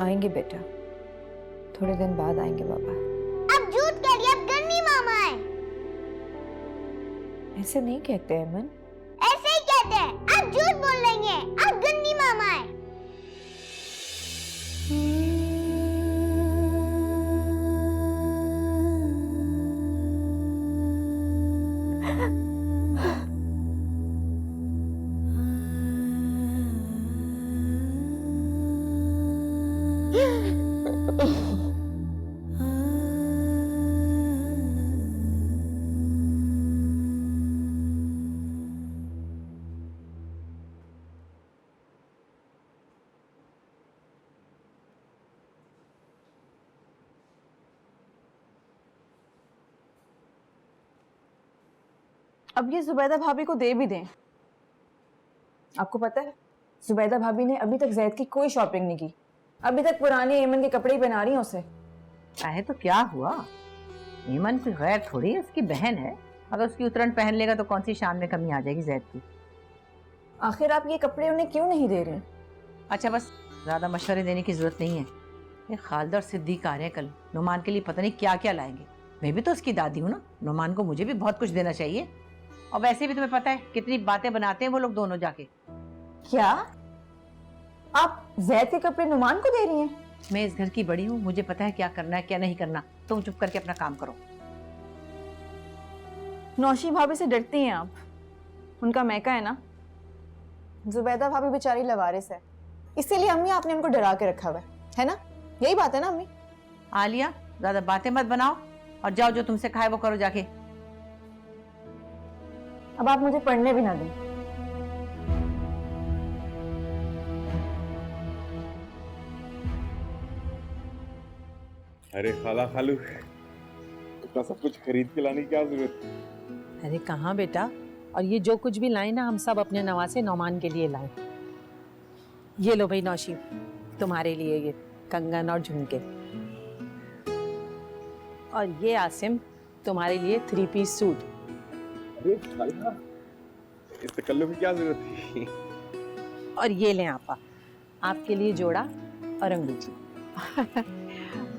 आएंगे बेटा, थोड़े दिन बाद आएंगे बाबा। अब झूठ कह रही, अब गन्नी मामा है। ऐसे नहीं कहते अमन। ऐसे ही कहते हैं, अब झूठ बोल रही हैं, अब गन्नी मामा है। अब ये जुबैदा भाभी को दे भी दें। आपको पता है जुबैदा भाभी ने अभी तक जैद की कोई शॉपिंग नहीं की, अभी तक पुराने एमन के कपड़े ही पहना रही हैं उसे। चाहे तो क्या हुआ, ईमन कोई गैर थोड़ी है, उसकी बहन है। अगर उसकी उतरन पहन लेगा तो कौन सी शान में कमी आ जाएगी जैद की। आखिर आप ये कपड़े उन्हें क्यों नहीं दे रहे? अच्छा बस, ज्यादा मशवरे देने की जरूरत नहीं है। ये खालिद और सिद्दीक आ रहे हैं कल, नुमान के लिए पता नहीं क्या क्या लाएंगे। मैं भी तो उसकी दादी हूँ ना, नुमान को मुझे भी बहुत कुछ देना चाहिए। और वैसे भी तुम्हें पता है कितनी बातें बनाते हैं वो लोग दोनों जाके। क्या आप जैद के कपड़े नुमान को दे रही हैं? मैं इस घर की बड़ी हूँ, मुझे पता है क्या करना है क्या नहीं करना। तुम चुप करके अपना काम करो। नौशी भाभी से डरती हैं आप? उनका मैका है ना। जुबैदा भाभी बेचारी लवारिस है, इसीलिए अम्मी आपने उनको डरा के रखा हुआ है ना? यही बात है ना अम्मी? आलिया, ज्यादा बातें मत बनाओ और जाओ, जो तुमसे खाए वो करो जाके। अब आप मुझे पढ़ने भी ना दें। अरे खाला खालू, इतना सब कुछ खरीद के लाने की क्या जरूरत? अरे कहाँ बेटा, और ये जो कुछ भी लाए ना हम सब अपने नवासे नौमान के लिए लाए। ये लो भाई नौशी, तुम्हारे लिए ये कंगन और झुमके। और ये आसिम तुम्हारे लिए 3 पीस सूट। अरे खाला, इस तकल्लुफ की क्या जरूरत थी? और ये लें आपा, आपके लिए जोड़ा और अंगूठी।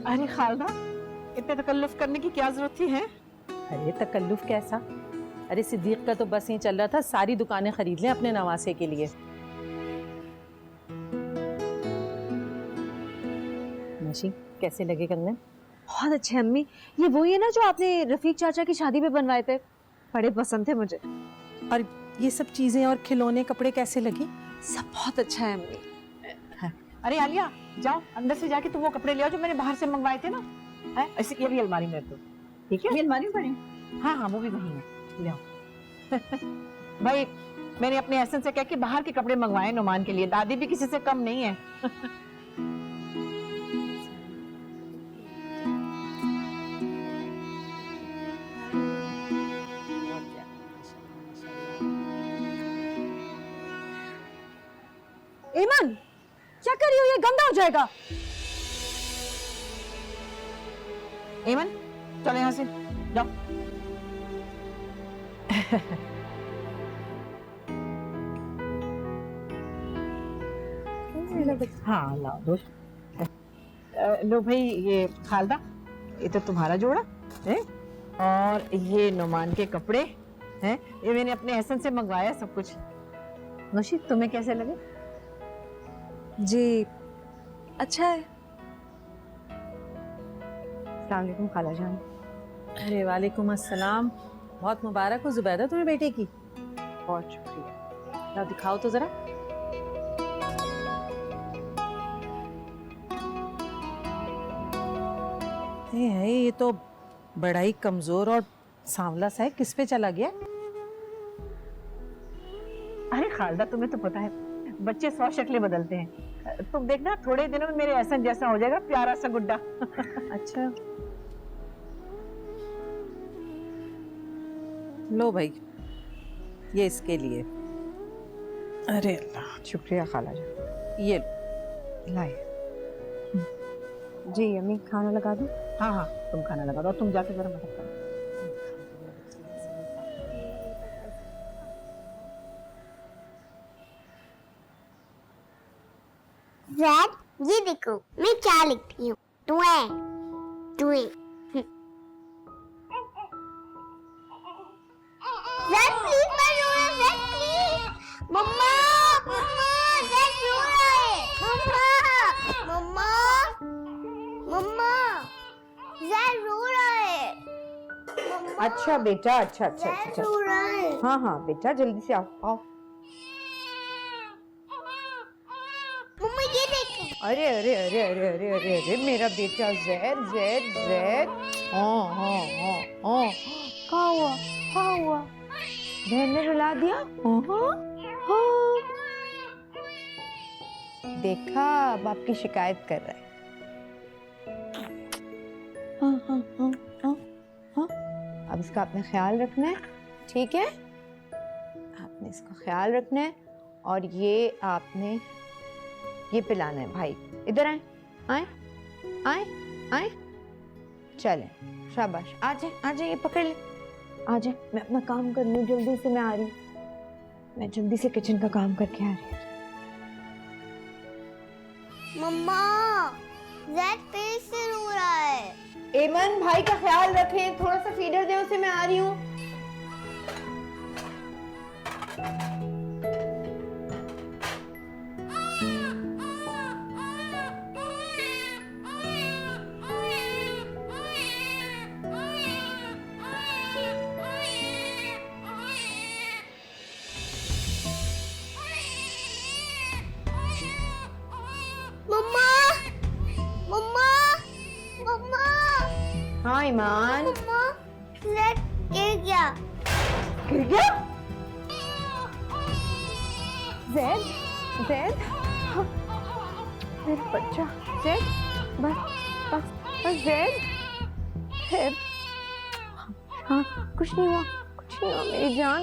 अरे खालदा, इतने तकल्लुफ करने की क्या जरूरत थी है? अरे तकल्लुफ कैसा, अरे सिद्दीक का तो बस ही चल रहा था सारी दुकानें खरीद लें अपने नवासे के लिए। नौशी, कैसे लगे कंगन? बहुत अच्छे अम्मी, ये वही है ना जो आपने रफीक चाचा की शादी पे बनवाए थे? बड़े पसंद थे मुझे। और ये सब चीजें और खिलौने कपड़े कैसे लगे? सब बहुत अच्छा है अम्मी। अरे आलिया, जाओ अंदर से जाके तुम वो कपड़े ले आओ जो मैंने बाहर से मंगवाए थे ना। है ऐसे, ये भी अलमारी में रख दो, ठीक है? ये अलमारी में पड़ी? हाँ हाँ, वो भी वही है, ले आओ। भाई मैंने अपने एहसन से कह के बाहर के कपड़े मंगवाए नुमान के लिए, दादी भी किसी से कम नहीं है। ईमान, क्या कर रही हो? ये गंदा हो जाएगा। एमन, चलो यहाँ से जाओ। हाँ लाओ दोस्त। लो भाई, ये खालदा, ये तो तुम्हारा जोड़ा है, और ये नुमान के कपड़े हैं, ये मैंने अपने एहसन से मंगवाया सब कुछ। नौशी, तुम्हें कैसे लगे? जी अच्छा है। अस्सलाम वालेकुम खाला जान। अरे वालेकुम अस्सलाम, बहुत मुबारक हो जुबैदा तुम्हें बेटे की। बहुत शुक्रिया। ना दिखाओ तो जरा। ये तो बड़ा ही कमजोर और सांवला सा है, किस पे चला गया? अरे खालदा, तुम्हें तो पता है बच्चे 100 शक्लें बदलते हैं। तुम देखना थोड़े दिनों में मेरे एहसन जैसा हो जाएगा, प्यारा सा गुड्डा। अच्छा लो भाई, ये इसके लिए। अरे अल्लाह, शुक्रिया खाला जान। ये लाए। जी अम्मी, खाना लगा दूं? हाँ हाँ, तुम खाना लगा दो, तुम जाके जरा मदद करो। जैद, ये देखो मैं क्या लिखती हूँ। टुए टुए। ज़ैद प्लीज मत रोना, ज़ैद प्लीज। मम्मा मम्मा ज़ैद रो रहा है। मम्मा मम्मा मम्मा ज़ैद रो रहा है। मम्मा अच्छा बेटा, अच्छा अच्छा अच्छा ज़ैद रो रहा है। हाँ हाँ बेटा, जल्दी से आओ आओ। मम्मा ये देखो। अरे अरे अरे अरे अरे अरे अरे मेरा बेटा ज़ैद ज़ैद ज़ैद। हाँ हाँ हाँ हाँ। क्या हुआ, क्या हुआ? बहन ने रुला दिया? हाँ हाँ। देखा, अब आपकी शिकायत कर रहा है। हाँ हाँ हाँ हाँ हाँ। अब इसका आपने ख्याल रखना है, ठीक है? आपने इसका ख्याल रखना है और ये आपने ये पिलाना है। भाई इधर आए, आए आए आए, चले, शाबाश, आ जाए, ये पकड़ ले, आ जाए। मैं अपना काम कर लूँ, जल्दी से मैं आ रही हूँ। मैं जल्दी से किचन का काम करके आ रही हूँ। मम्मा ज़ैद फिर से रो रहा है। एमन, भाई का ख्याल रखें, थोड़ा सा फीडर दे उसे, मैं आ रही हूँ। मम्मा मम्मा मम्मा हाँ ईमान, मम्मा ज़ैद गिर गया। गिर गया? ज़ैद ज़ैद, हाँ, मेरा बच्चा ज़ैद, बस बस बस ज़ैद, ज़ैद, हाँ कुछ नहीं हुआ, कुछ नहीं हुआ मेरी जान।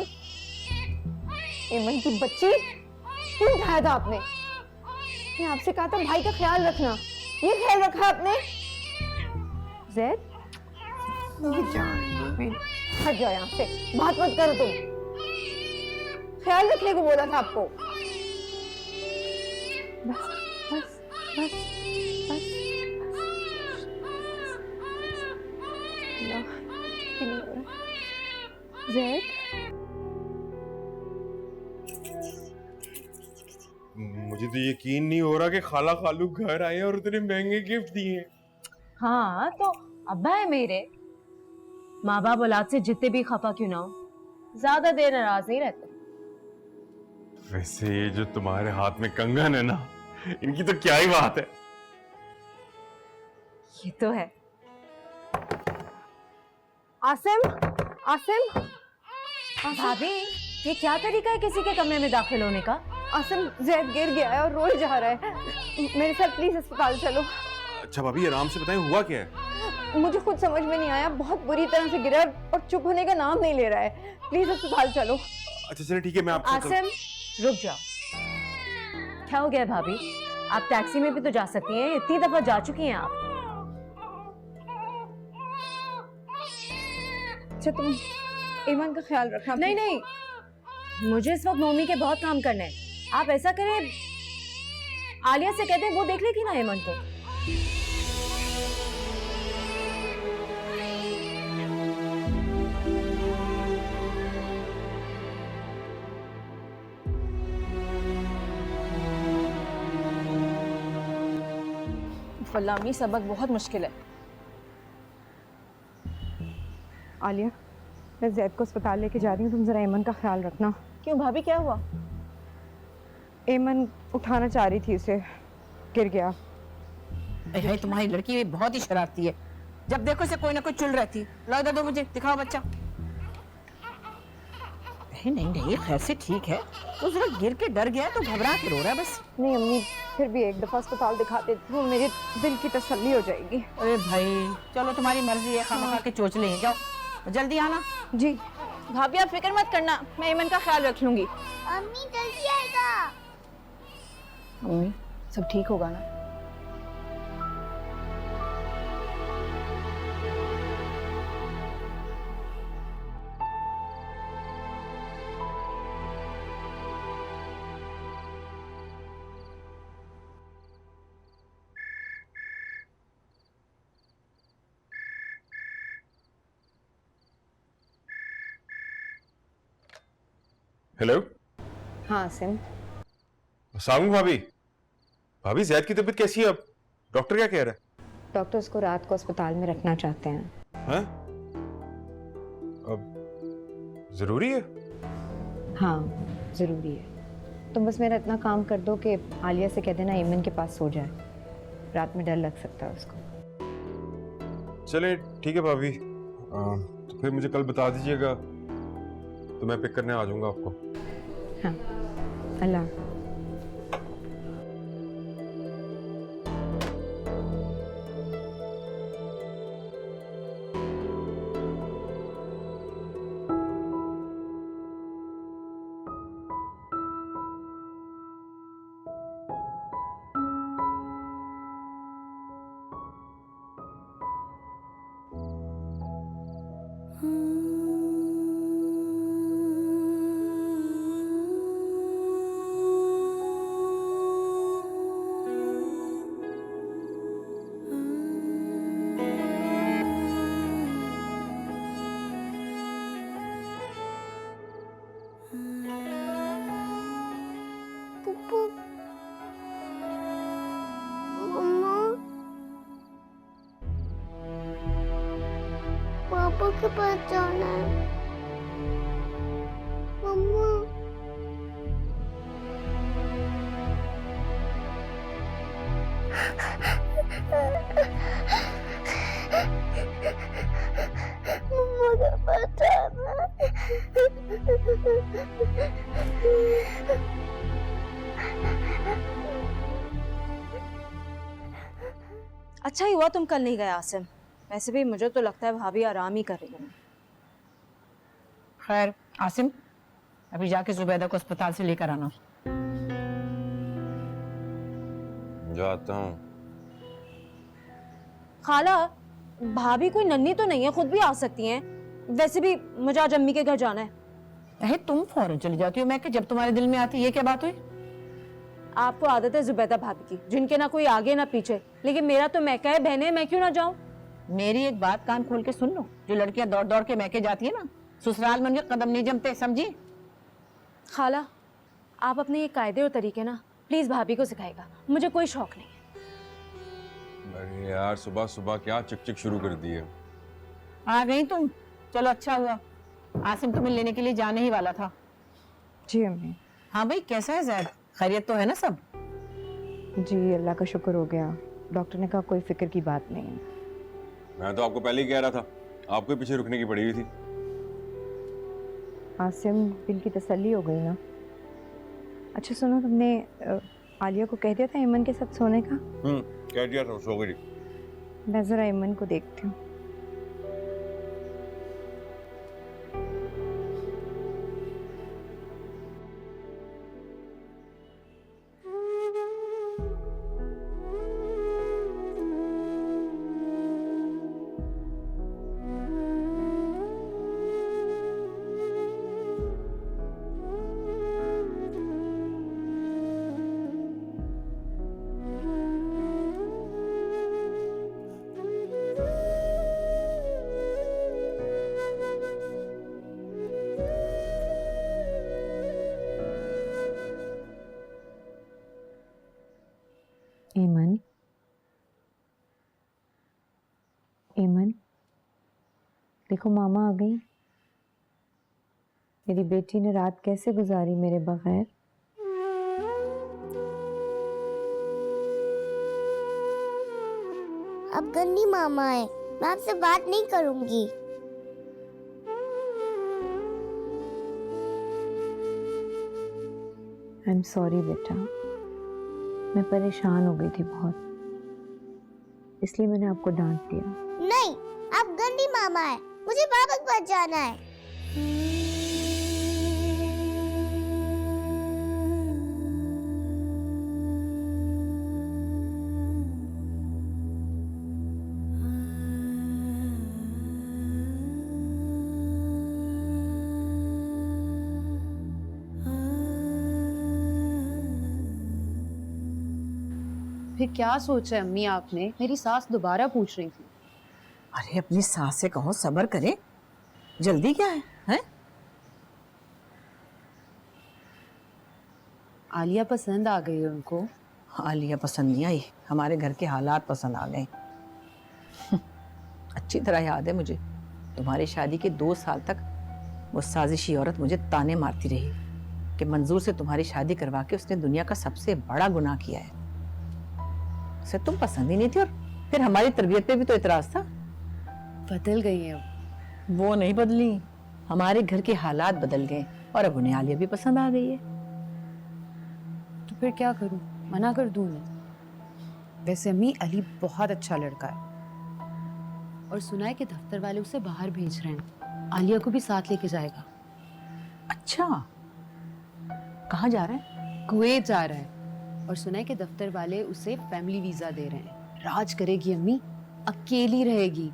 एमन की बच्ची, क्यों उठाया था आपने? मैं आपसे कहा था भाई का ख्याल रखना, ये ख्याल रखा आपने? ज़ैद, मेरी जान, हट जाओ यहाँ से, बात मत करो तुम। ख्याल रखने को बोला था आपको। बस बस बस बस ज़ैद, मुझे तो यकीन नहीं हो रहा कि खाला खालू घर आए और इतने महंगे गिफ्ट दिए। हाँ तो अब्बा है मेरे, माँ बाप औलाद से जितने भी खफा क्यों ना हो, ज्यादा देर नाराज नहीं रहते। वैसे ये जो तुम्हारे हाथ में कंगन है ना, इनकी तो क्या ही बात है। ये तो है। आसिम, आसिम, भाभी ये क्या तरीका है किसी के कमरे में दाखिल होने का? आसिम, ज़ैद गिर गया है और रोए जा रहा है। मेरे साथ प्लीज अस्पताल चलो। अच्छा भाभी, आराम से बताएं, हुआ क्या है? मुझे खुद समझ में नहीं आया, बहुत बुरी तरह से गिरा है और चुप होने का नाम नहीं ले रहा है। प्लीज अस्पताल चलो। अच्छा चलिए ठीक है, मैं आपसे आसिम रुक जाओ, क्या हो गया भाभी? आप टैक्सी में भी तो जा सकती हैं, इतनी दफा जा चुकी हैं आप। अच्छा तुम ईमान का ख्याल रखना। नहीं नहीं, मुझे इस वक्त मम्मी के बहुत काम करने हैं। आप ऐसा करें, आलिया से कहते हैं वो देख लेगी ना हेमंत को। फलामी सबक बहुत मुश्किल है। आलिया, मैं ज़ैद को अस्पताल लेके जा रही हूँ, तुम जरा एमन का ख्याल रखना। क्यों भाभी, क्या हुआ? एमन उठाना चाह रही थी उसे, गिर गया। है तुम्हारी लड़की भी बहुत ही शरारती है, जब देखो से कोई ना कोई चुल रहती। ला दो मुझे, दिखाओ बच्चा। नहीं नहीं, खैर से ठीक है, तो जरा गिर के डर गया तो घबरा के रो रहा है बस। नहीं अम्मी, फिर भी एक दफा अस्पताल दिखा देती हूँ, मेरे दिल की तसल्ली हो जाएगी। अरे भाई चलो, तुम्हारी मर्जी है, खाना खा के चोच ले जाओ, जल्दी आना। जी भाभी, आप फिक्र मत करना, मैं एमन का ख्याल रख लूंगी। अम्मी जल्दी आएगा। अम्मी, सब ठीक होगा ना? हेलो। हाँ आसिम, सामू भाभी। भाभी जैद की तबीयत कैसी है अब? डॉक्टर क्या कह रहा डॉक्टर उसको रात को अस्पताल में रखना चाहते हैं। है? हैं? अब जरूरी है? हाँ ज़रूरी है। तुम बस मेरा इतना काम कर दो कि आलिया से कह देना ईमन के पास सो जाए, रात में डर लग सकता है उसको। चले ठीक है भाभी। तो फिर मुझे कल बता दीजिएगा तो मैं पिक करने आ जाऊंगा आपको। हाँ, अल्लाह। पुप्पू, मम्मा, पापा के पास जाना है। मम्मा, मम्मा के पास जाना है। अच्छा ही हुआ तुम कल नहीं गए आसिम, वैसे भी मुझे तो लगता है भाभी आराम ही कर रही है। खैर आसिम, अभी जाके जुबैदा को अस्पताल से लेकर आना। जाता हूँ। खाला, भाभी कोई नन्ही तो नहीं है, खुद भी आ सकती हैं। वैसे भी मुझे आज अम्मी के घर जाना है। अरे तुम फौरन चली जाती हो मैं कि जब तुम्हारे दिल में आती, ये क्या बात हुई? आपको आदत है जुबैदा भाभी की, जिनके ना कोई आगे ना पीछे, लेकिन मेरा तो मैका है, बहने मैं क्यों ना जाऊं? मेरी एक बात कान खोल के सुन लो, जो लड़कियां दौड़ दौड़ के मैके जाती है ना, ससुराल में उनके कदम नहीं जमते, समझी? खाला, आप अपने ये कायदे और तरीके ना प्लीज भाभी को सिखाएगा, मुझे कोई शौक नहीं है। अरे यार सुबह सुबह क्या चिक शुरू कर दी है। आ गई तुम, चलो अच्छा हुआ। आसिम तुम्हें लेने के लिए जाने ही वाला था। जी अम्मी। हाँ भाई, कैसा है जैद? खैरियत तो है ना सब? जी अल्लाह का शुक्र हो गया। डॉक्टर ने कहा कोई फिक्र की बात नहीं है। मैं तो आपको पहले ही कह रहा था, आपको ही पीछे रुकने की पड़ी हुई थी। आसिम, दिल की तसल्ली हो गई ना। अच्छा सुनो, तुमने आलिया को कह दिया था ईमन के साथ सोने का? कह दिया था, सो गई। मैं जरा ईमन को देखती हूँ। ईमन, ईमन, देखो मामा आ गई। मेरी बेटी ने रात कैसे गुजारी मेरे बगैर। अब गन्नी मामा है, मैं आपसे बात नहीं करूंगी। आई एम सॉरी बेटा, मैं परेशान हो गई थी बहुत, इसलिए मैंने आपको डांट दिया। नहीं, आप गंदी मामा है, मुझे पापा के पास जाना है। फिर क्या सोचा है अम्मी आपने? मेरी सास दोबारा पूछ रही थी। अरे अपनी सास से कहो सब्र करे, जल्दी क्या है, हैं? आलिया पसंद आ गई है उनको। आलिया पसंद नहीं आई, हमारे घर के हालात पसंद आ गए। अच्छी तरह याद है मुझे, तुम्हारी शादी के 2 साल तक वो साजिशी औरत मुझे ताने मारती रही कि मंजूर से तुम्हारी शादी करवा के उसने दुनिया का सबसे बड़ा गुनाह किया है। उसे तुम पसंद ही नहीं थी और फिर हमारी तरबियत पे भी तो इतराज था। बदल गई है अब। वो नहीं बदली, हमारे घर के हालात बदल गए और अब उन्हें आलिया भी पसंद आ गई है। तो फिर क्या करूं, मना कर दूं मैं? वैसे अम्मी अली बहुत अच्छा लड़का है और सुना है कि दफ्तर वाले उसे बाहर भेज रहे हैं। आलिया को भी साथ लेके जाएगा। अच्छा, कहाँ जा रहा है? कुवैत जा रहा है और सुना है कि दफ्तर वाले उसे फैमिली वीजा दे रहे हैं। राज करेगी अम्मी, अकेली रहेगी,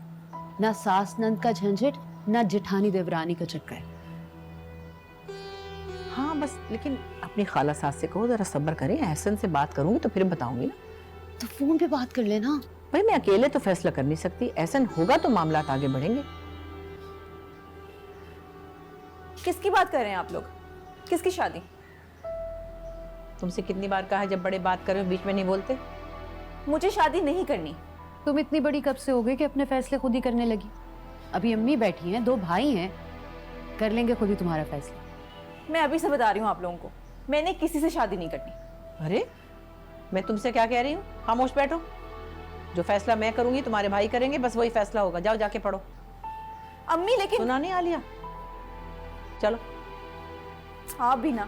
ना सास नंद का झंझट ना जेठानी देवरानी का चक्कर। हाँ बस, लेकिन अपनी खाला सास से कहो जरा सब्र करें, एहसन से बात करूंगी तो फिर बताऊंगी ना। तो फोन पे बात कर लेना। भाई मैं अकेले तो फैसला कर नहीं सकती, एहसन होगा तो मामला आगे बढ़ेंगे। किसकी बात कर रहे हैं आप लोग? किसकी शादी? तुमसे कितनी बार कहा है जब बड़े बात करो बीच में नहीं बोलते। मुझे शादी नहीं करनी। तुम इतनी बड़ी कब से हो गई कि अपने फैसले खुद ही करने लगी? अभी अम्मी बैठी हैं, 2 भाई हैं, कर लेंगे खुद ही तुम्हारा फैसला। मैं अभी से बता रही हूँ आप लोगों को, मैंने किसी से शादी नहीं करनी। अरे मैं तुमसे क्या कह रही हूँ, खामोश बैठो। जो फैसला मैं करूंगी तुम्हारे भाई करेंगे, बस वही फैसला होगा। जाओ जाके पढ़ो। अम्मी लेकिन सुना नहीं आलिया? चलो। आप भी ना।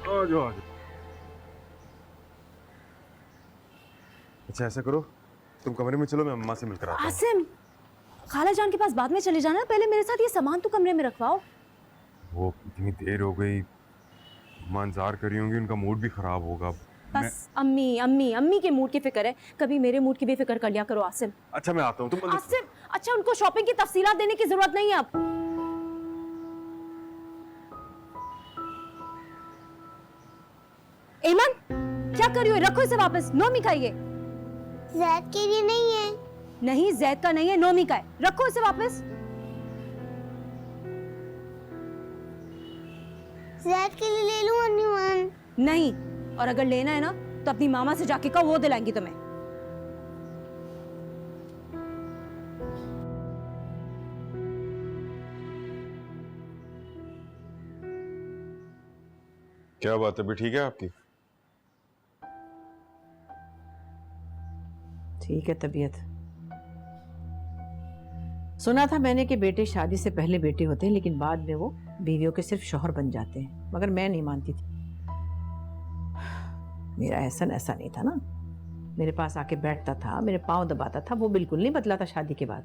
आ जाओ आ जाओ। अच्छा ऐसा करो, तुम कमरे में चलो, मैं अम्मा से मिलकर आता हूँ। आसिम, खाला जान के पास बाद में चले जाना, पहले मेरे साथ ये सामान तो कमरे में रखवाओ। वो इतनी देर हो गई, अम्मा इंतजार कर रही होंगी, उनका मूड भी खराब होगा। बस अम्मी अम्मी अम्मी के मूड की फिक्र है, कभी मेरे मूड की भी फिक्र कर लिया करो आसिम। अच्छा मैं आता हूँ, तुम अंदर। आसिम, अच्छा उनको शॉपिंग की तफसीलात देने की जरूरत नहीं है अब। ईमान, क्या कर रही हो? रखो इसे वापस, नोमी खाइए। जैद के लिए नहीं है। नहीं, जैद का नहीं है, नोमी का है। रखो इसे वापस। जैद के लिए ले लूं अन्नीमान? नहीं, और अगर लेना है ना तो अपनी मामा से जाके कहो, वो दिलाएंगी तुम्हें। क्या बात है, अभी ठीक है आपकी? ठीक है तबीयत। सुना था मैंने कि बेटे शादी से पहले बेटे होते हैं, लेकिन बाद में वो बीवियों के सिर्फ शौहर बन जाते हैं, मगर मैं नहीं मानती थी। मेरा एहसन ऐसा नहीं था ना, मेरे पास आके बैठता था, मेरे पाँव दबाता था, वो बिल्कुल नहीं बदला था शादी के बाद।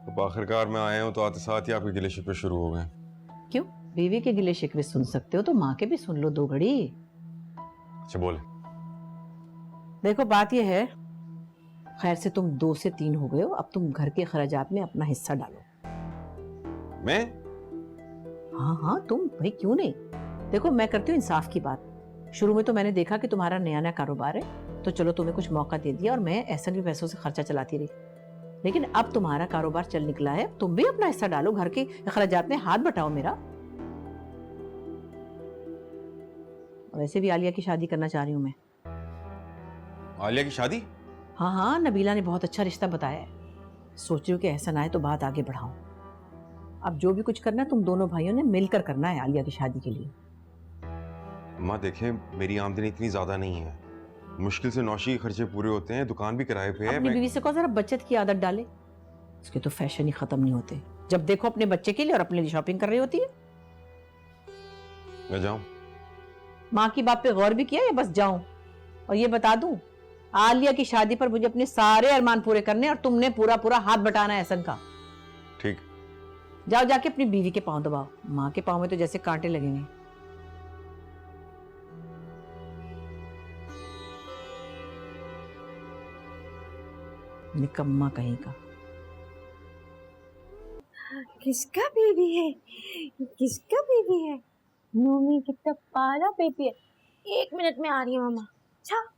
तो आखिरकार मैं आया हूँ तो आते साथ ही आपके गिले शिकवे शुरू हो गए। क्यों? बीवी के गिले शिकवे सुन सकते हो तो माँ के भी सुन लो 2 घड़ी। अच्छा बोले। देखो बात यह है, खैर से तुम 2 से 3 हो गए हो, अब तुम घर के खर्चात में अपना हिस्सा डालो। मैं? हाँ हाँ तुम, भाई क्यों नहीं। देखो मैं करती हूँ इंसाफ की बात। शुरू में तो मैंने देखा कि तुम्हारा नया नया कारोबार है, तो चलो तुम्हें कुछ मौका दे दिया और मैं ऐसा भी पैसों से खर्चा चलाती रही। लेकिन अब तुम्हारा कारोबार चल निकला है, तुम भी अपना हिस्सा डालो, घर के खर्चात में हाथ बटाओ मेरा। वैसे भी आलिया की शादी करना चाह रही हूँ मैं। आलिया की शादी? हाँ हाँ, नबीला ने बहुत अच्छा रिश्ता बताया है, सोच रही हूँ कि एहसन आए तो बात आगे बढ़ाऊं। अब जो भी कुछ करना है तुम दोनों भाइयों ने मिलकर करना है आलिया की शादी के लिए। अम्मा देखें, मेरी आमदनी इतनी ज्यादा नहीं है, मुश्किल से नौशी के खर्चे पूरे होते हैं, दुकान भी किराए पे है। अपनी बीवी से कहो जरा बचत की आदत डाले, उसके तो फैशन ही खत्म नहीं होते। जब देखो अपने बच्चे के लिए और अपने लिए शॉपिंग कर रही होती है। मैं जाऊं? माँ की बात पे गौर भी किया या बस जाऊं? और ये बता दूं, आलिया की शादी पर मुझे अपने सारे अरमान पूरे करने और तुमने पूरा पूरा हाथ बटाना है एहसन का। ठीक। जाओ जाके अपनी बीवी के पांव दबाओ, माँ के पांव में तो जैसे कांटे लगेंगे। निकम्मा कहीं का। किसका बेबी है? किसका बेबी है? नोमी कितना प्यारा बेबी है। 1 मिनट में आ रही है मामा। अच्छा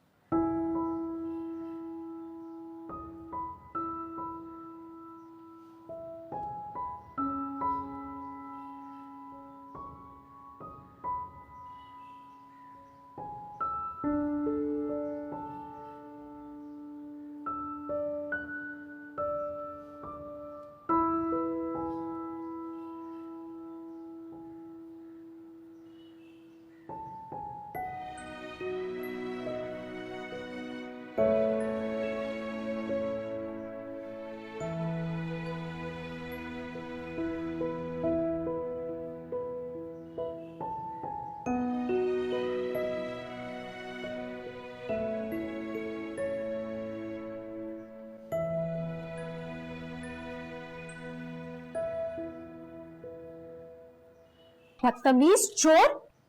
बदतमीज, चोर,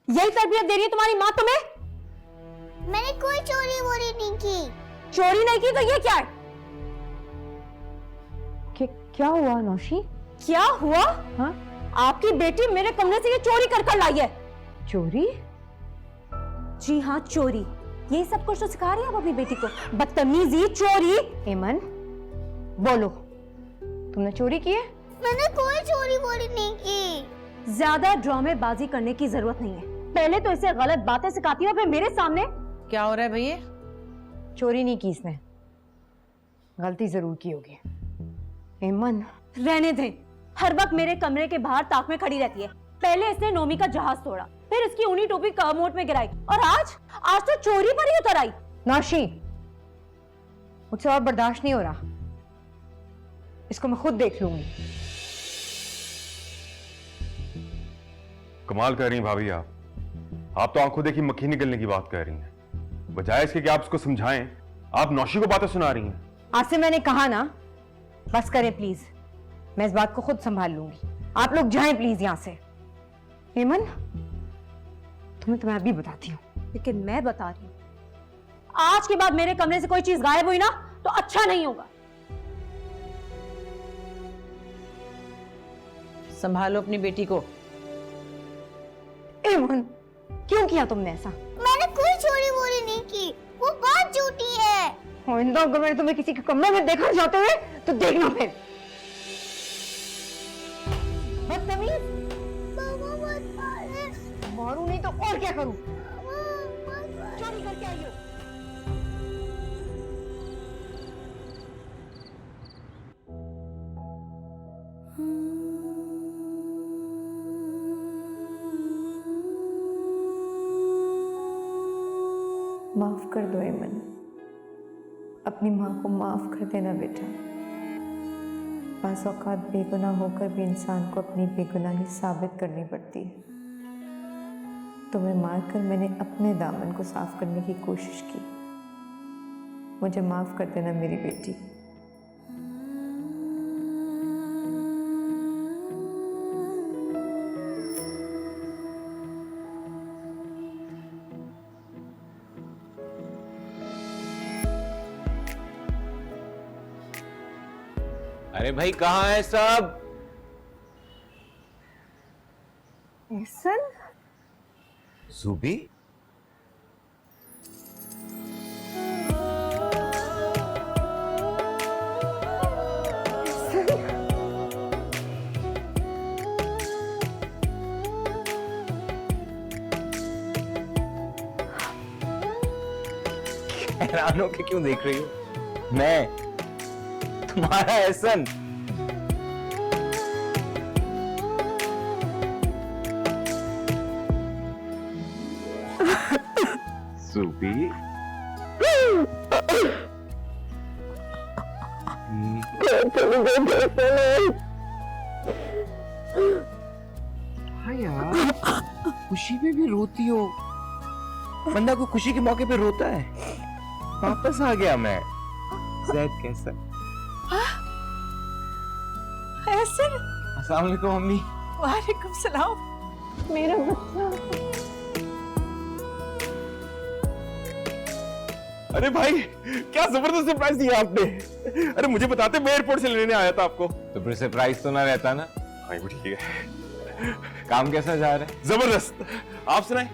यही तरबियत दे रही है तुम्हारी माँ तुम्हें? मैंने कोई चोरी वोरी नहीं की। चोरी नहीं की तो ये क्या है? क्या हुआ नौशी? क्या हुआ? हाँ? आपकी बेटी मेरे कमरे से ये चोरी कर कर लाई है। चोरी? जी हाँ, चोरी। यही सब कुछ तो सिखा रही है आप अपनी बेटी को, बदतमीजी, चोरी। एमन, बोलो, तुमने चोरी की है? मैंने कोई चोरी वोरी नहीं की। ज्यादा ड्रामेबाजी करने की जरूरत नहीं है। पहले तो इसे गलत बातें सिखाती हो, फिर मेरे सामने। क्या हो रहा है भैया? चोरी नहीं की इसने, गलती जरूर की होगी। एमन, रहने दें, हर वक्त मेरे कमरे के बाहर ताक में खड़ी रहती है। पहले इसने नोमी का जहाज तोड़ा, फिर इसकी ऊनी टोपी कमोड में गिराई, और आज तो चोरी पर ही उतर आई। नौशी, मुझसे और बर्दाश्त नहीं हो रहा, इसको मैं खुद देख लूंगी। कमाल कर रही हैं भाभी आप तो आंखों देखी मक्खी निकलने की बात कह रही हैं। बजाय इसके कि आप उसको समझाएं, आप नौशी को बातें सुना रही हैं। आज से मैंने कहा ना, बस करें प्लीज, मैं इस बात को खुद संभाल लूंगी। आप लोग जाएं प्लीज यहां से। हेमन, तुम्हें अभी बताती हूँ। लेकिन मैं बता रही हूँ, आज के बाद मेरे कमरे से कोई चीज गायब हुई ना तो अच्छा नहीं होगा। संभालो अपनी बेटी को। एमन, क्यों किया तुमने ऐसा? मैंने कोई चोरी वोरी नहीं की, वो बात झूठी है। और इन अगर मैंने तुम्हें किसी के कमरे में देखा जाते हुए तो देखना फिर। बदतमीज, मामा मत मारे। मारू नहीं तो और क्या करूं? चोरी करके आई हो। माफ कर दो एमन, अपनी माँ को माफ कर देना बेटा। बाज़ औक़ात बेगुनाह होकर भी इंसान को अपनी बेगुनाही साबित करनी पड़ती है। तुम्हें मारकर मैंने अपने दामन को साफ करने की कोशिश की। मुझे माफ कर देना मेरी बेटी। अरे भाई कहाँ है सब? एहसन, जूबी, हैरान होके क्यों देख रही हो? मैं तुम्हारा एहसन। सूपी, हाँ यार, खुशी में भी रोती हो। बंदा को खुशी के मौके पे रोता है। वापस आ गया मैं। ज़ैद कैसा? अस्सलाम वालेकुम मम्मी। वालेकुम सलाम। मेरा बच्चा। अरे भाई, क्या जबरदस्त सरप्राइज दिया आपने। अरे मुझे बताते, मैं एयरपोर्ट से लेने आया था आपको। तो फिर सरप्राइज तो ना रहता ना। हाँ वो ठीक है। काम कैसा जा रहा है? जबरदस्त। आप सुनाए?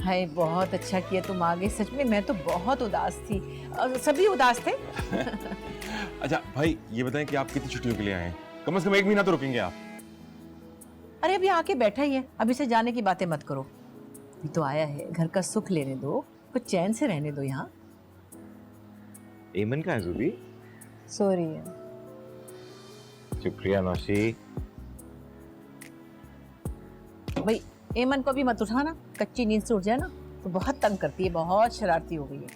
हाय, बहुत अच्छा किया तुम आ गए। सच में मैं तो बहुत उदास थी, सभी उदास थे। अच्छा भाई, ये बताएं कि आप कितनी छुट्टियों के लिए आए हैं? कम से कम 1 महीना तो रुकेंगे आप। अरे अभी आके बैठा ही है, अभी से जाने की बातें मत करो। अभी तो आया है, घर का सुख लेने दो, कुछ चैन से रहने दो यहाँ। एमन कहाँ है जूबी? सॉरी है। शुक्रिया नौशी। भाई एमन को भी मत उठाना, कच्ची नींद से उठ जाए ना तो बहुत तंग करती है, बहुत शरारती हो गई है।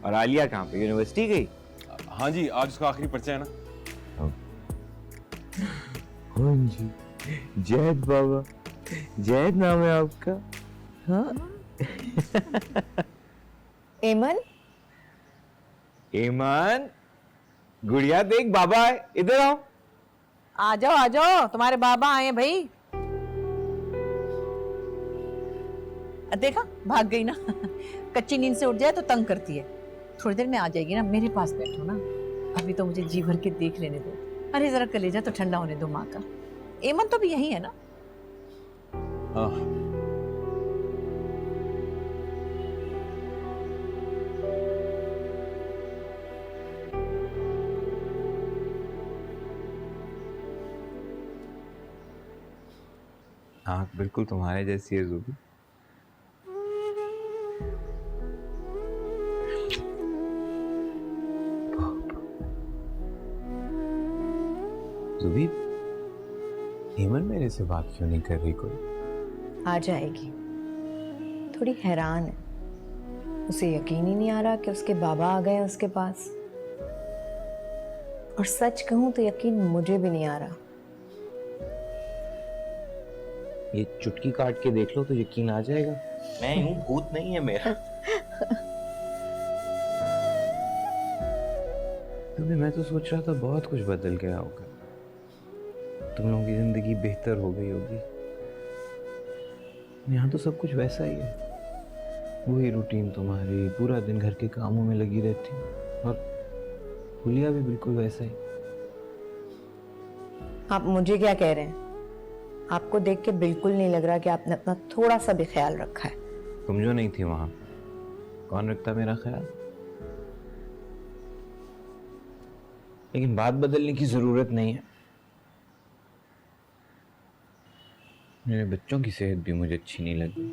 और आलिया कहाँ पे? यूनिवर्सिटी गई? हाँ जी, आज उसका आखिरी पर्चा है ना। हाँ जी, जैद बाबा, जैद नाम है आपका? हाँ। एमन, एमन, गुड़िया देख बाबा है, इधर आओ। आ जाओ, तुम्हारे बाबा आए भाई। देखा, भाग गई ना। कच्ची नींद से उठ जाए तो तंग करती है। थोड़ी देर में आ जाएगी ना, मेरे पास बैठो ना, अभी तो मुझे जी भर के देख लेने दो। अरे जरा कलेजा तो ठंडा होने दो माँ का। एमन तो भी यही है ना? हाँ। आँख बिल्कुल तुम्हारे जैसी है ज़ुबी। ज़ुबी, हेमन मेरे से बात क्यों नहीं कर रही कोई? आ जाएगी। थोड़ी हैरान है, उसे यकीन ही नहीं आ रहा कि उसके बाबा आ गए उसके पास। और सच कहूं तो यकीन मुझे भी नहीं आ रहा। ये चुटकी काट के देख लो तो यकीन आ जाएगा। मैं हूँ, भूत नहीं है मेरा। तुम्हें मैं तो सोच रहा था बहुत कुछ बदल गया होगा, तुम लोगों की जिंदगी बेहतर हो गई होगी। यहाँ तो सब कुछ वैसा ही है, वही रूटीन तुम्हारी, पूरा दिन घर के कामों में लगी रहती हो, और हुलिया भी बिल्कुल वैसा ही। आप मुझे क्या कह रहे हैं? आपको देख के बिल्कुल नहीं लग रहा कि आपने अपना थोड़ा सा भी ख्याल रखा है। तुम जो नहीं थी वहां, कौन रखता मेरा ख्याल? लेकिन बात बदलने की जरूरत नहीं है। मेरे बच्चों की सेहत भी मुझे अच्छी नहीं लगी।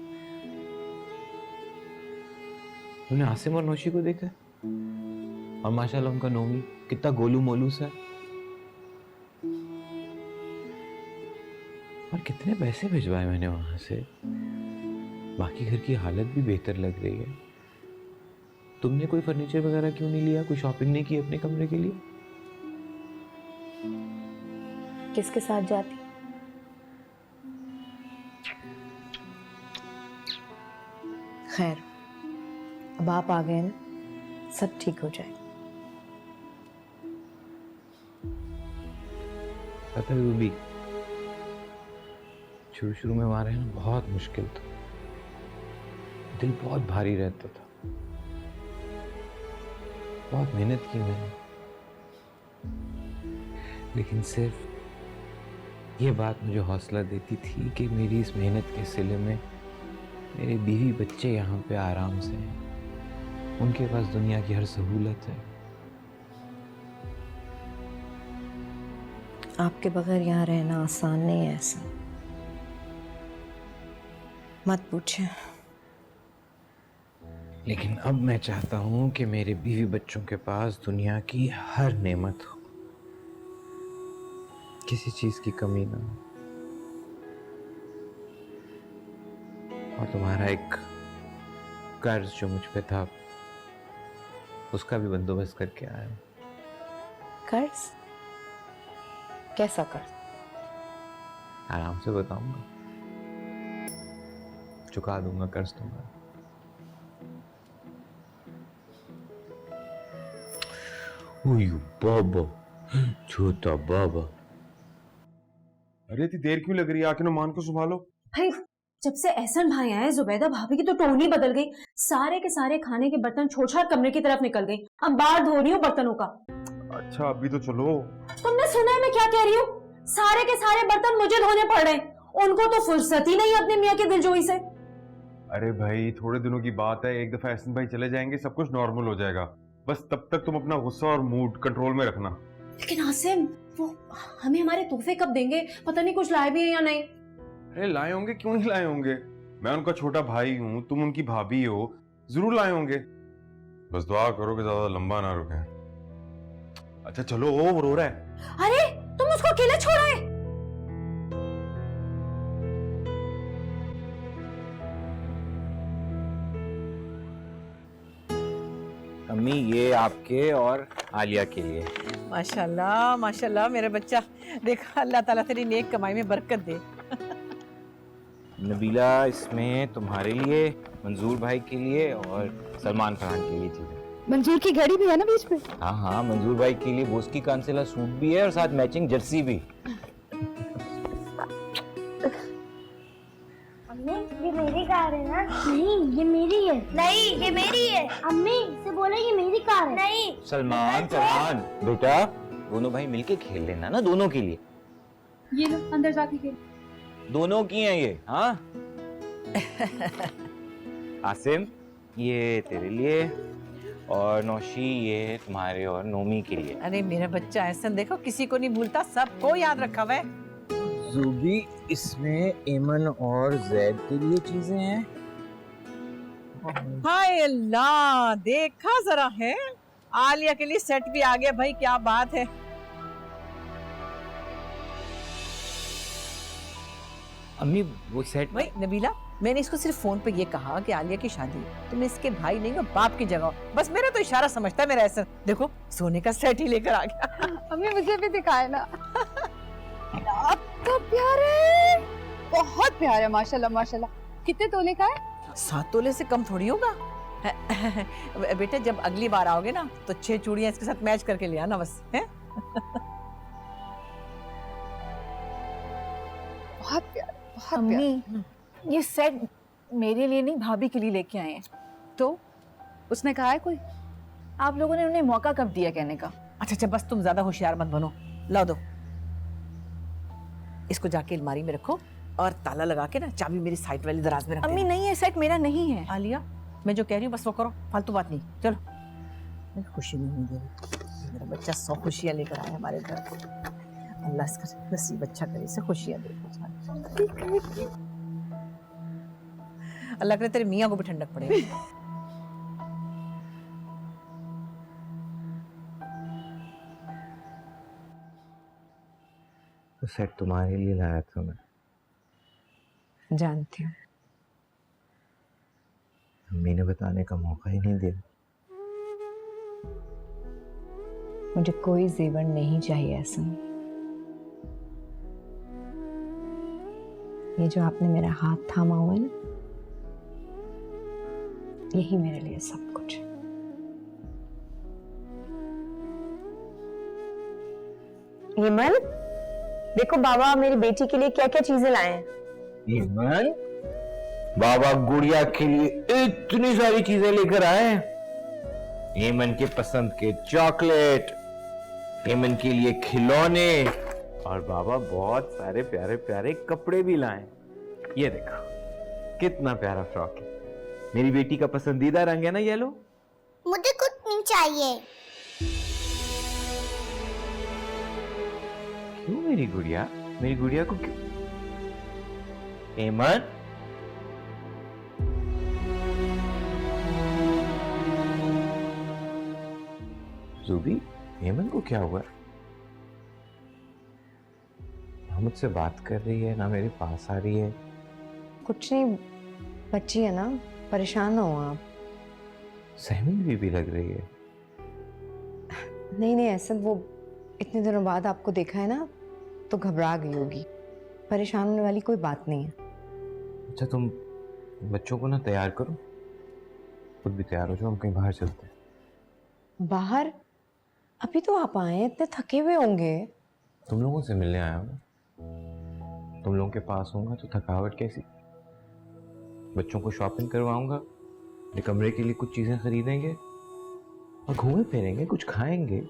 तुमने आसिम और नौशी को देखा? और माशाल्लाह उनका नोमी कितना गोलू मोलू सा है, और कितने पैसे भिजवाए मैंने वहां से। बाकी घर की हालत भी बेहतर लग रही है। तुमने कोई फर्नीचर वगैरह क्यों नहीं लिया? कोई शॉपिंग नहीं की अपने कमरे के लिए? किसके साथ जाती? खैर, अब आप आ गए ना, सब ठीक हो जाए। पता है रूबी, शुरू शुरू में वहां रहना बहुत मुश्किल था, दिल बहुत भारी रहता था, बहुत मेहनत की मैंने। लेकिन सिर्फ ये बात मुझे हौसला देती थी कि मेरी इस मेहनत के सिले में मेरे बीवी बच्चे यहाँ पे आराम से हैं, उनके पास दुनिया की हर सहूलत है। आपके बगैर यहाँ रहना आसान नहीं है, ऐसा मत पूछे। लेकिन अब मैं चाहता हूँ कि मेरे बीवी बच्चों के पास दुनिया की हर नेमत हो, किसी चीज की कमी ना हो। और तुम्हारा एक कर्ज जो मुझ पे था, उसका भी बंदोबस्त करके आया हूं। कर्ज? कैसा कर्ज? आराम से बताऊंगा, चुका दूंगा कर्ज तुम्हारा। ओयो बाबा, छोटा बाबा। अरे इतनी देर क्यों लग रही है? आके नुमान को संभालो। भाई जब से एहसन भाई आए जुबैदा भाभी की तो टोन ही बदल गई। सारे के सारे खाने के बर्तन छोड़ छाड़ कमरे की तरफ निकल गई। अब बाहर धो रही हूँ बर्तनों का। अच्छा अभी तो चलो। तुमने सुना है मैं क्या कह रही हूँ? सारे के सारे बर्तन मुझे धोने पड़ रहे हैं। उनको तो फुर्सत ही नहीं अपने मियाँ के दिलजोई से। अरे भाई थोड़े दिनों की बात है, एक दफा एहसन भाई चले जाएंगे सब कुछ नॉर्मल हो जाएगा। बस तब तक तुम अपना गुस्सा और मूड कंट्रोल में रखना। लेकिन आसिम वो हमें हमारे तोहफे कब देंगे? पता नहीं कुछ लाए भी हैं या नहीं। अरे लाए होंगे, क्यों नहीं लाए होंगे? मैं उनका छोटा भाई हूँ, तुम उनकी भाभी हो, जरूर लाए होंगे। बस दुआ करो कि ज्यादा लंबा ना रुके। अच्छा चलो, वो रो रहा है। अरे तुम उसको अकेले छोड़ा है? अम्मी ये आपके और आलिया के लिए। माशाल्लाह माशाल्लाह मेरा बच्चा, देखा अल्लाह ताला तेरी नेक कमाई में बरकत दे। नबीला इसमें तुम्हारे लिए, मंजूर भाई के लिए और सलमान खान के लिए चीजें। मंजूर की घड़ी भी है ना बीच में। हाँ हाँ, मंजूर भाई के लिए बोस की कांसेला सूट भी है और साथ मैचिंग जर्सी भी। अम्मी ये मेरी कार है ना? नहीं ये मेरी है। नहीं ये मेरी है। अम्मी से बोला ये मेरी कार है। नहीं। सलमान सलमान बेटा, दोनों भाई मिलके खेल लेना ना, दोनों के लिए। ये लो अंदर जाके खेल। दोनों की हैं ये। हाँ आसिम ये तेरे लिए, और नौशी ये तुम्हारे और नोमी के लिए। अरे मेरा बच्चा ऐसा देखो, किसी को नहीं भूलता, सबको याद रखा हुआ है। जूबी इसमें एमन और जैद के लिए चीजें हैं। हाय अल्लाह, देखा जरा है, आलिया के लिए सेट भी आ गया भाई, क्या बात है। अम्मी वो सेट भाई नबीला, मैंने इसको सिर्फ फोन पे ये कहा कि आलिया की शादी, तुम इसके भाई नहीं हो, बाप की जगह हो। बस मेरा तो इशारा समझता है मेरा ऐसा। देखो सोने का सेट ही लेकर आ गया। अम्मी मुझे भी दिखाए ना। अब तो प्यारे, बहुत प्यारे, माशाल्लाह माशाल्लाह। कितने तोले का है? 7 तोले से कम थोड़ी होगा। बेटा जब अगली बार आओगे ना तो 6 चूड़ियां इसके साथ मैच करके ले आना बस, है? बहुत प्यारे, बहुत प्यारे। अम्मी ये सेट मेरे लिए नहीं, भाभी के लिए लेके आए हैं। तो उसने कहा है कोई? आप लोगों ने उन्हें मौका कब दिया कहने का? अच्छा बस तुम ज्यादा होशियार मत बनो। लाओ दो, इसको जाके अलमारी में रखो और ताला लगा के ना चाबी मेरी साइड वाली दराज में रख अम्मी देना। नहीं, ये सेट मेरा नहीं है। आलिया मैं जो कह रही हूँ बस वो करो, फालतू बात नहीं। चलो, मेरी खुशी नहीं दे रही, मेरा बच्चा 100 खुशियां लेकर आया हमारे घर। अल्लाह इसका नसीब अच्छा करे, इसे खुशियां दे। अल्लाह करे तेरे मियाँ को भी ठंडक पड़े। वो सेट तुम्हारे लिए लाया था मैं। जानती हूँ। अम्मी ने बताने का मौका ही नहीं दिया। मुझे कोई जेवर नहीं चाहिए ऐसा। ये जो आपने मेरा हाथ थामा हुआ है ना, यही मेरे लिए सब कुछ है। हेमल, देखो बाबा मेरी बेटी के लिए क्या क्या चीजें लाए हैं। ईमान, बाबा गुड़िया के लिए इतनी सारी चीजें लेकर आए हैं। हेमन के पसंद के चॉकलेट, हेमन के लिए खिलौने, और बाबा बहुत सारे प्यारे प्यारे कपड़े भी लाए। ये देखो कितना प्यारा फ्रॉक है, मेरी बेटी का पसंदीदा रंग है ना येलो। मुझे कुछ नहीं चाहिए। क्यों मेरी गुड़िया, मेरी गुड़िया को क्यों? हेमन, जूबी, हेमन को क्या हुआ? ना मुझसे बात कर रही है, ना मेरे पास आ रही है। कुछ नहीं, बच्ची है ना, परेशान ना हो आप। सहमी भी लग रही है। नहीं नहीं, ऐसा वो इतने दिनों बाद आपको देखा है ना तो घबरा गई होगी। परेशान होने वाली कोई बात नहीं है। अच्छा तुम बच्चों को ना तैयार करो, खुद भी तैयार हो जाओ, हम कहीं बाहर चलते हैं। बाहर? अभी तो आप आए हैं, इतने थके हुए होंगे। तुम लोगों से मिलने आया हूँ ना, तुम लोगों के पास होऊंगा तो थकावट कैसी। बच्चों को शॉपिंग करवाऊंगा, अपने कमरे के लिए कुछ चीजें खरीदेंगे और घूमे फिरेंगे, कुछ खाएंगे।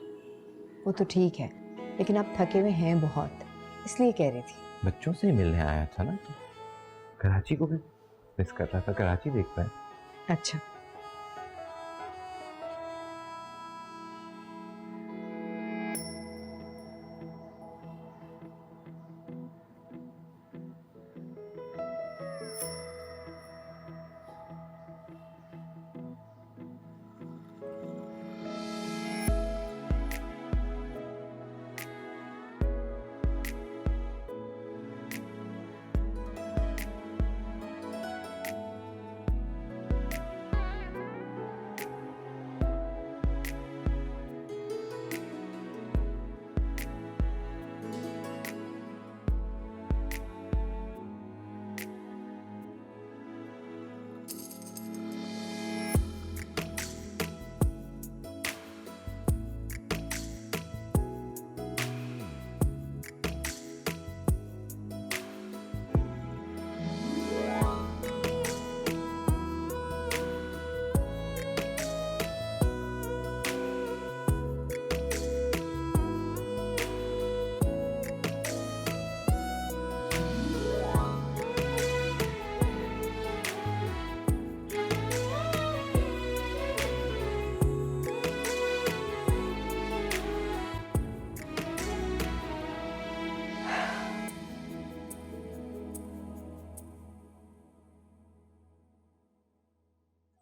वो तो ठीक है, लेकिन आप थके हुए हैं बहुत, इसलिए कह रही थी। बच्चों से मिलने आया था ना, तो कराची को भी मिस कर रहा था, कराची देखता है। अच्छा,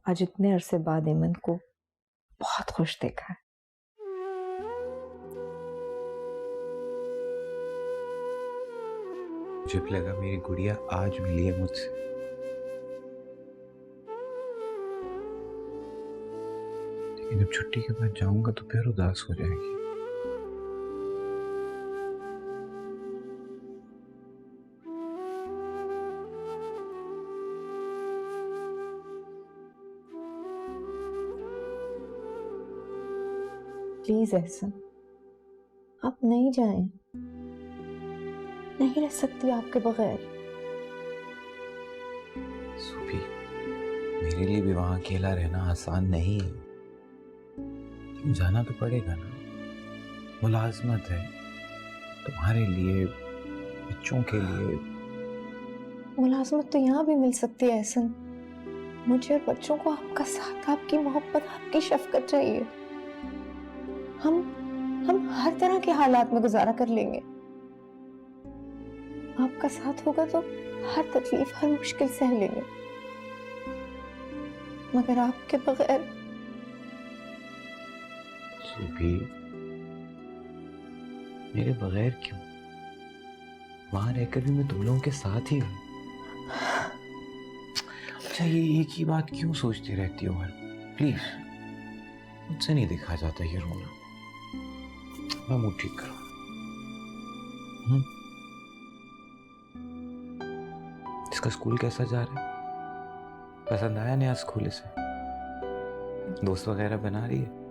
आज इतने अरसे बाद एमन को बहुत खुश देखा है। मुझे भी लगा मेरी गुड़िया आज मिली है मुझसे। लेकिन जब छुट्टी के बाद जाऊंगा तो फिर उदास हो जाएगी। प्लीज एहसन, आप नहीं जाएं। नहीं रह सकती आपके बगैर। सूफी, मेरे लिए भी वहां अकेला रहना आसान नहीं है। जाना तो पड़ेगा ना, मुलाजमत है तुम्हारे लिए, बच्चों के लिए। मुलाजमत तो यहाँ भी मिल सकती है एहसन। मुझे और बच्चों को आपका साथ, आपकी मोहब्बत, आपकी शफकत चाहिए। हम हर तरह के हालात में गुजारा कर लेंगे। आपका साथ होगा तो हर तकलीफ, हर मुश्किल सह लेंगे। मगर आपके बगैर। सूफी, मेरे बगैर क्यों? वहां रहकर भी मैं तुम लोगों के साथ ही हूं। अच्छा, ये एक ही बात क्यों सोचती रहती हो? प्लीज, मुझसे नहीं देखा जाता ये रोना। मैं मूड ठीक करूं। इसका स्कूल कैसा जा रहा है? पसंद आया नया स्कूल इसे? दोस्त वगैरह बना रही है?